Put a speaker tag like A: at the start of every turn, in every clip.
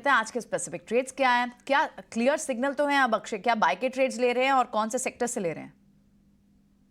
A: करते हैं आज के स्पेसिफिक ट्रेड्स क्या हैं, क्या क्लियर सिग्नल तो है अब अक्षय, क्या बाय के ट्रेड्स ले रहे हैं और कौन से सेक्टर से ले रहे हैं?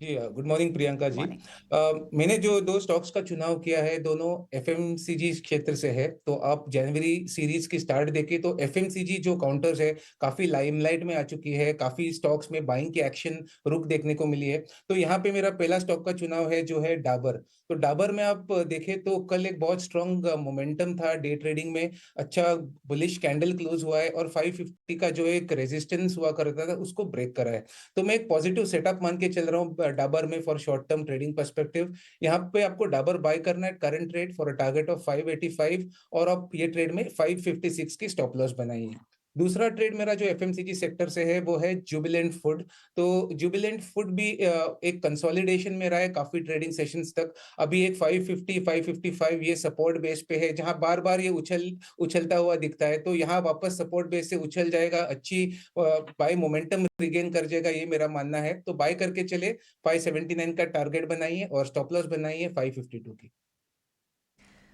B: जी good morning Priyanka ji.
A: Morning.
B: मैंने जो दो स्टॉक्स का चुनाव किया है दोनों एफएमसीजी क्षेत्र से है। तो आप जनवरी सीरीज की स्टार्ट देखें तो एफएमसीजी जो काउंटर्स है काफी लाइमलाइट में आ चुकी है, काफी स्टॉक्स में बाइंग की एक्शन रुक देखने को मिली है। तो यहाँ पे मेरा पहला स्टॉक का चुनाव है जो है डाबर। तो डाबर में आप देखें तो कल एक बहुत स्ट्रॉन्ग मोमेंटम था डे ट्रेडिंग में, अच्छा बुलिश कैंडल क्लोज हुआ है और 550 का जो एक रेजिस्टेंस हुआ करता था उसको ब्रेक करा है। तो मैं एक पॉजिटिव सेटअप मान के चल रहा हूँ डाबर में for short term trading perspective. यहाँ पे आपको डाबर बाय करना है current rate for a target of 585 और आप ये ट्रेड में 556 की स्टॉप लॉस बनाइए। दूसरा ट्रेड मेरा जो एफएमसीजी सेक्टर से है वो है जुबिलेंट फूड। तो जुबिलेंट फूड भी एक कंसोलिडेशन में रहा है काफी ट्रेडिंग सेशंस तक। अभी एक 550 555 ये सपोर्ट बेस पे है जहां बार बार ये उछलता हुआ दिखता है। तो यहाँ वापस सपोर्ट बेस से उछल जाएगा, अच्छी बाय मोमेंटम रिगेन कर जाएगा, ये मेरा मानना है। तो बाय करके चले, 579 का टारगेट बनाइए और स्टॉप लॉस बनाइए 552 की।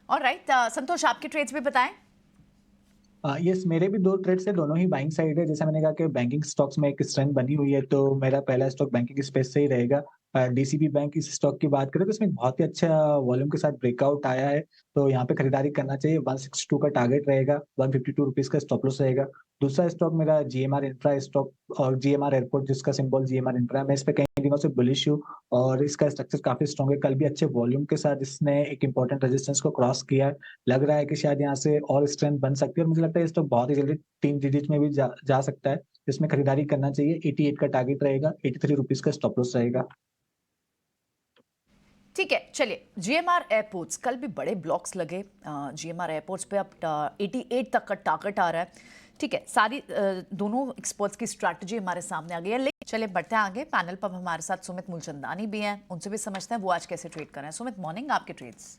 A: ऑलराइट, संतोष आपके ट्रेड्स भी बताएं।
C: यस, मेरे भी दो ट्रेड्स है, दोनों ही बाइंग साइड है। जैसा मैंने कहा कि बैंकिंग स्टॉक्स में एक स्ट्रेंथ बनी हुई है, तो मेरा पहला स्टॉक बैंकिंग स्पेस से ही रहेगा। डीसीबी बैंक इस स्टॉक की बात करें तो इसमें बहुत ही अच्छा वॉल्यूम के साथ ब्रेकआउट आया है, तो यहाँ पे खरीदारी करना चाहिए। 162 का टारगेट रहेगा, 152 रुपीज का स्टॉप लॉस रहेगा। दूसरा स्टॉक मेरा जीएमआर इंफ्रा स्टॉक और जीएमआर एयरपोर्ट, जिसका सिंबल जीएमआर इंफ्रा है। मैं इस पे कई दिनों से बुलिश हूँ और इसका स्ट्रक्चर काफी स्ट्रॉन्ग है। कल भी अच्छे वॉल्यूम के साथ इसने एक इंपॉर्टेंट रेजिस्टेंस को क्रॉस किया है। लग रहा है कि शायद यहाँ से और स्ट्रेंथ बन सकती है और मुझे लगता है ये स्टॉक बहुत ही जल्दी 3 डिजिट में भी जा सकता है। इसमें खरीदारी करना चाहिए। 88 का टारगेट रहेगा, 83 रुपीज का स्टॉप लॉस रहेगा।
A: ठीक है, चलिए जीएमआर एयरपोर्ट्स, कल भी बड़े ब्लॉक्स लगे जीएमआर एयरपोर्ट्स पे, अब 88 तक का टारगेट आ रहा है। ठीक है, सारी दोनों एक्सपर्ट्स की स्ट्रैटेजी हमारे सामने आ गई है, लेकिन चलिए बढ़ते हैं आगे। पैनल पर हमारे साथ सुमित मूलचंदानी भी हैं, उनसे भी समझते हैं वो आज कैसे ट्रेड कर रहे हैं। सुमित, मॉर्निंग, आपके trades.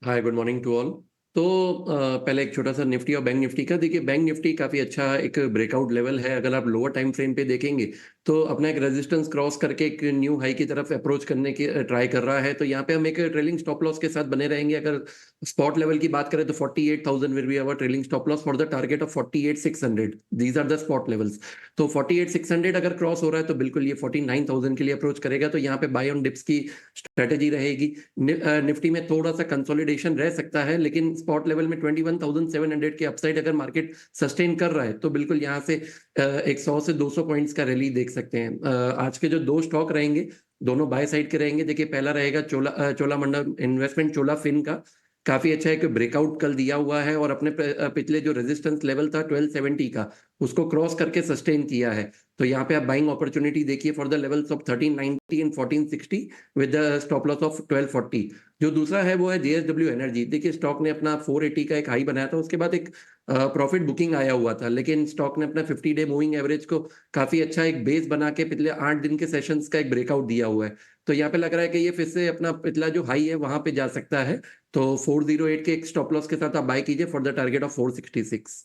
D: Hi, good morning to all. तो पहले एक छोटा सा निफ्टी और बैंक निफ्टी का देखिए। बैंक निफ्टी काफी अच्छा एक ब्रेकआउट लेवल है। अगर आप लोअर टाइम फ्रेम पे देखेंगे तो अपना एक रेजिस्टेंस क्रॉस करके एक न्यू हाई की तरफ अप्रोच करने की ट्राई कर रहा है। तो यहाँ पे हम एक ट्रेलिंग स्टॉप लॉस के साथ बने रहेंगे। अगर स्पॉट लेवल की बात करें तो 48,000 will be our trailing stop loss for the target of 48,600। These are the spot levels. तो 48,600 अगर क्रॉस हो रहा है तो बिल्कुल ये 49,000 के लिए अप्रोच करेगा। तो यहाँ पे बाय ऑन डिप्स की स्ट्रेटेजी रहेगी। निफ्टी में थोड़ा सा कंसोलिडेशन रह सकता है, लेकिन स्पॉट लेवल में 21,700 के अपसाइड अगर मार्केट सस्टेन कर रहा है तो बिल्कुल यहाँ से एक 100 से 200 पॉइंट्स का रैली देख सकते हैं। आज के जो दो स्टॉक रहेंगे दोनों बाय साइड के रहेंगे। देखिए, पहला रहेगा चोलामंडलम इन्वेस्टमेंट, चोला फिन का। काफी अच्छा एक ब्रेकआउट कल दिया हुआ है और अपने पिछले जो रेजिस्टेंस लेवल था 1270 का, उसको क्रॉस करके सस्टेन किया है। तो यहाँ पे आप बाइंग अपॉर्चुनिटी देखिए for the levels of 1390 and 1460 with the stop loss of 1240। जो दूसरा है वो है जेएसडब्ल्यू एनर्जी। देखिए, स्टॉक ने अपना 480 का एक हाई बनाया था, उसके बाद एक प्रॉफिट बुकिंग आया हुआ था, लेकिन स्टॉक ने अपना 50 डे मूविंग एवरेज को काफी अच्छा एक बेस बना के पिछले 8 दिन के सेशंस का एक ब्रेकआउट दिया हुआ है। तो यहाँ पे लग रहा है कि ये फिर से अपना पिछला जो हाई है वहां पे जा सकता है। तो 408 के एक स्टॉप लॉस के साथ आप बाय कीजिए फॉर द टारगेट ऑफ 466।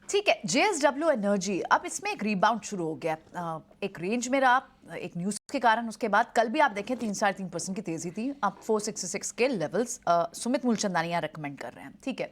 A: ठीक है, जेएसडब्ल्यू एनर्जी, अब इसमें एक रीबाउंड शुरू हो गया, एक रेंज में रहा एक न्यूज़ के कारण। उसके बाद कल भी आप देखें 3-3.5% की तेजी थी। अब 466 के लेवल्स सुमित मूलचंदानी यहाँ रिकमेंड कर रहे हैं। ठीक है,